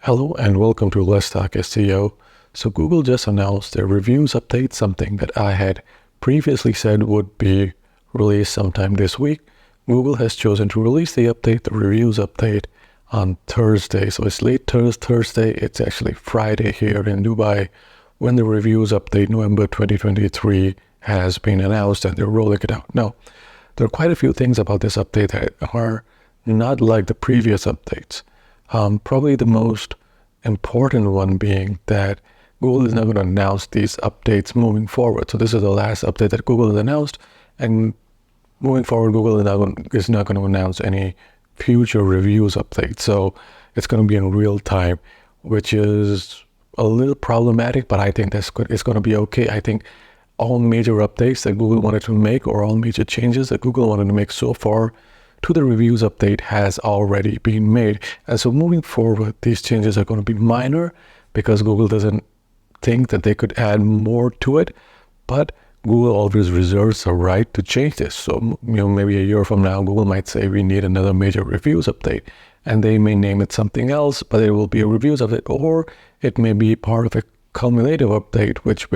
Hello and welcome to Let's Talk SEO. So Google just announced their reviews update, something that I had previously said would be released sometime this week. Google has chosen to release the update, the reviews update, on Thursday. So it's late Thursday. It's actually Friday here in Dubai when the reviews update November 2023 has been announced and they're rolling it out. Now, there are quite a few things about this update that are not like the previous updates. Probably the most important one being that Google is not going to announce these updates moving forward. So this is the last update that Google has announced, and moving forward, Google is not going to announce any future reviews updates. So it's going to be in real time, which is a little problematic, but I think it's going to be okay. I think all major updates that Google wanted to make, or all major changes that Google wanted to make so far to the reviews update, has already been made. And so moving forward, these changes are going to be minor because Google doesn't think that they could add more to it, but Google always reserves the right to change this. So, maybe a year from now, Google might say we need another major reviews update, and they may name it something else, but it will be a reviews update, or it may be part of a cumulative update, which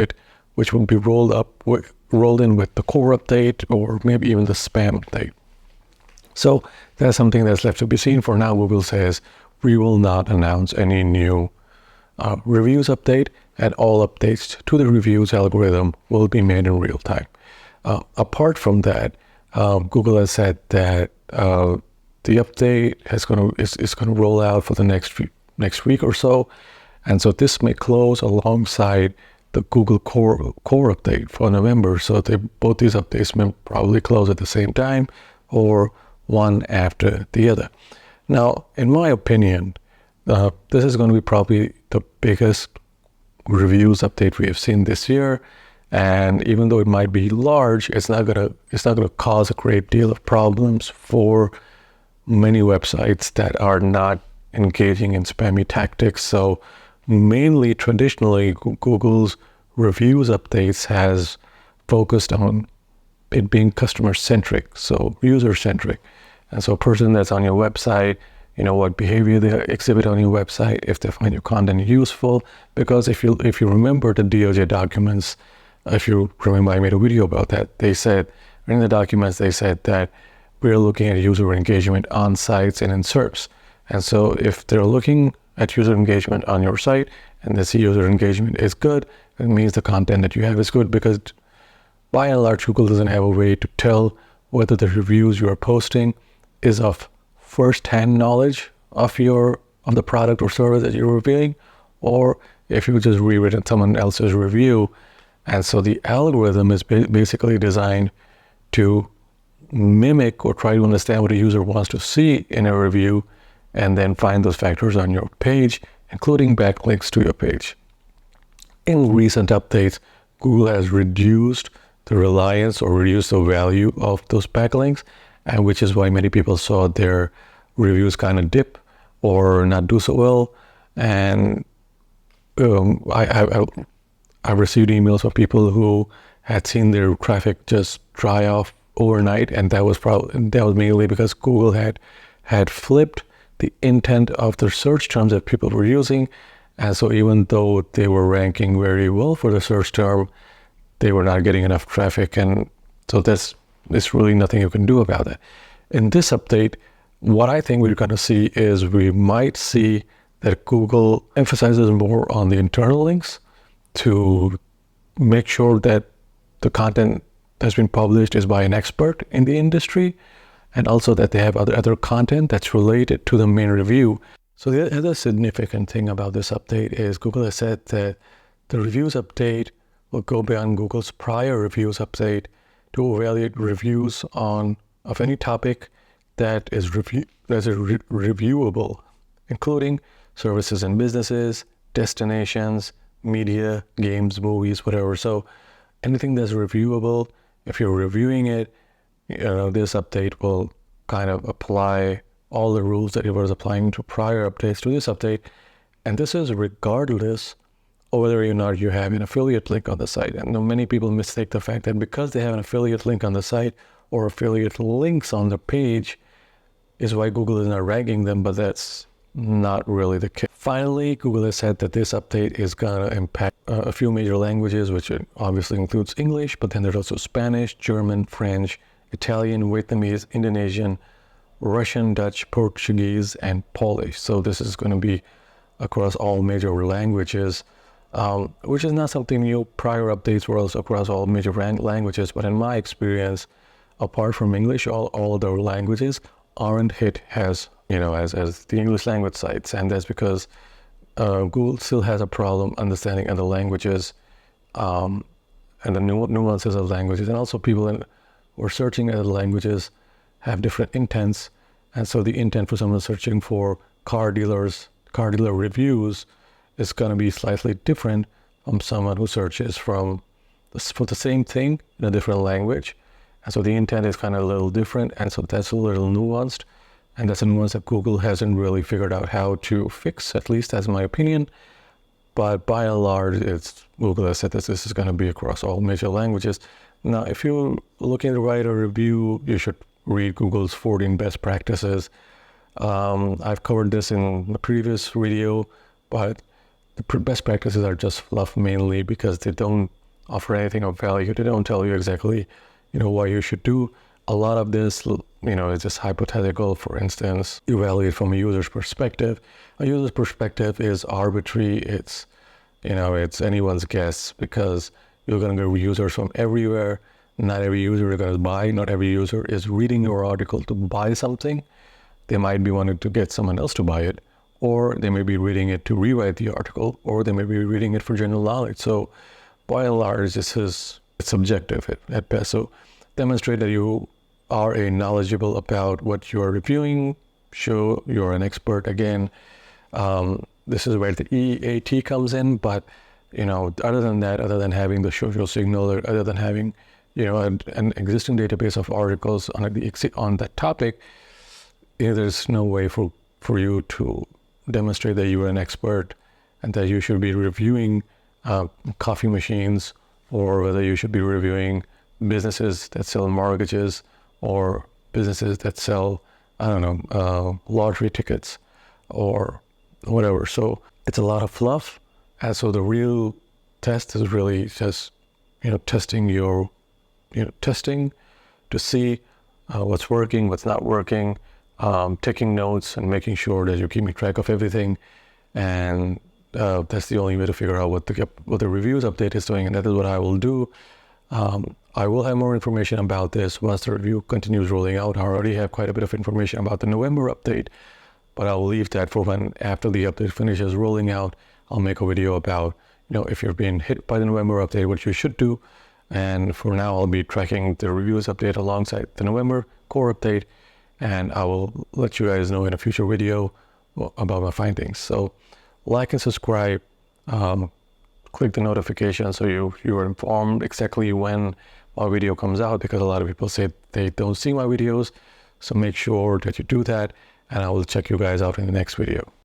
will be rolled in with the core update, or maybe even the spam update. So that's something that's left to be seen. For now, Google says we will not announce any new reviews update, and all updates to the reviews algorithm will be made in real time. Apart from that, Google has said that the update is going to roll out for the next week or so, and so this may close alongside the Google core update for November. So both these updates may probably close at the same time, or one after the other. Now, in my opinion, this is going to be probably the biggest reviews update we have seen this year, and even though it might be large, it's not going to cause a great deal of problems for many websites that are not engaging in spammy tactics. So mainly, traditionally, Google's reviews updates has focused on it being customer-centric, so user-centric. And so a person that's on your website, what behavior they exhibit on your website, if they find your content useful. Because if you remember the DOJ documents, if you remember, I made a video about that. They said, in the documents, they said that we're looking at user engagement on sites and in SERPs. And so if they're looking at user engagement on your site and they see user engagement is good, it means the content that you have is good, because by and large, Google doesn't have a way to tell whether the reviews you are posting is of first-hand knowledge of the product or service that you're reviewing, or if you just rewritten someone else's review. And so the algorithm is basically designed to mimic or try to understand what a user wants to see in a review, and then find those factors on your page, including backlinks to your page. In recent updates, Google has reduced the reliance or reduce the value of those backlinks, and which is why many people saw their reviews kind of dip or not do so well. And I received emails from people who had seen their traffic just dry off overnight, and that was mainly because Google had flipped the intent of the search terms that people were using. And so even though they were ranking very well for the search term, they were not getting enough traffic, and so there's really nothing you can do about it. In this update, what I think we're going to see is we might see that Google emphasizes more on the internal links to make sure that the content that's been published is by an expert in the industry, and also that they have other content that's related to the main review. So the other significant thing about this update is Google has said that the reviews update will go beyond Google's prior reviews update to evaluate reviews of any topic that is reviewable, including services and businesses, destinations, media, games, movies, whatever. So anything that's reviewable, if you're reviewing it, this update will kind of apply all the rules that it was applying to prior updates to this update. And this is regardless or whether or not you have an affiliate link on the site. And many people mistake the fact that because they have an affiliate link on the site or affiliate links on the page is why Google is not ranking them, but that's not really the case. Finally, Google has said that this update is going to impact a few major languages, which obviously includes English, but then there's also Spanish, German, French, Italian, Vietnamese, Indonesian, Russian, Dutch, Portuguese, and Polish. So this is going to be across all major languages, which is not something new. Prior updates were also across all major languages, but in my experience, apart from English, all other languages aren't hit as the English language sites, and that's because Google still has a problem understanding other languages and the nuances of languages, and also people who are searching other languages have different intents, and so the intent for someone searching for car dealer reviews is going to be slightly different from someone who searches for the same thing in a different language. And so the intent is kind of a little different, and so that's a little nuanced, and that's a nuance that Google hasn't really figured out how to fix, at least that's my opinion. But by and large, Google has said that this is going to be across all major languages. Now, if you're looking to write a review, you should read Google's 14 best practices. I've covered this in the previous video, but the best practices are just fluff mainly because they don't offer anything of value. They don't tell you exactly, what you should do. A lot of this, is just hypothetical. For instance, evaluate from a user's perspective. A user's perspective is arbitrary. It's anyone's guess because you're going to get users from everywhere. Not every user is going to buy. Not every user is reading your article to buy something. They might be wanting to get someone else to buy it, or they may be reading it to rewrite the article, or they may be reading it for general knowledge. So by and large, it's subjective at best. So demonstrate that you are knowledgeable about what you're reviewing. Show you're an expert. Again, this is where the EAT comes in. But other than that, other than having the social signal, or other than having an existing database of articles on that topic, there's no way for you to demonstrate that you are an expert and that you should be reviewing coffee machines, or whether you should be reviewing businesses that sell mortgages or businesses that sell, lottery tickets or whatever. So it's a lot of fluff. And so the real test is really just, testing to see what's working, what's not working, taking notes and making sure that you're keeping track of everything. And that's the only way to figure out what the reviews update is doing, and that is what I will do. I will have more information about this once the review continues rolling out. I already have quite a bit of information about the November update, but I'll leave that for when after the update finishes rolling out. I'll make a video about, if you're being hit by the November update, what you should do. And for now, I'll be tracking the reviews update alongside the November core update, and I will let you guys know in a future video about my findings. So like and subscribe, click the notification so you are informed exactly when my video comes out, because a lot of people say they don't see my videos. So make sure that you do that, and I will check you guys out in the next video.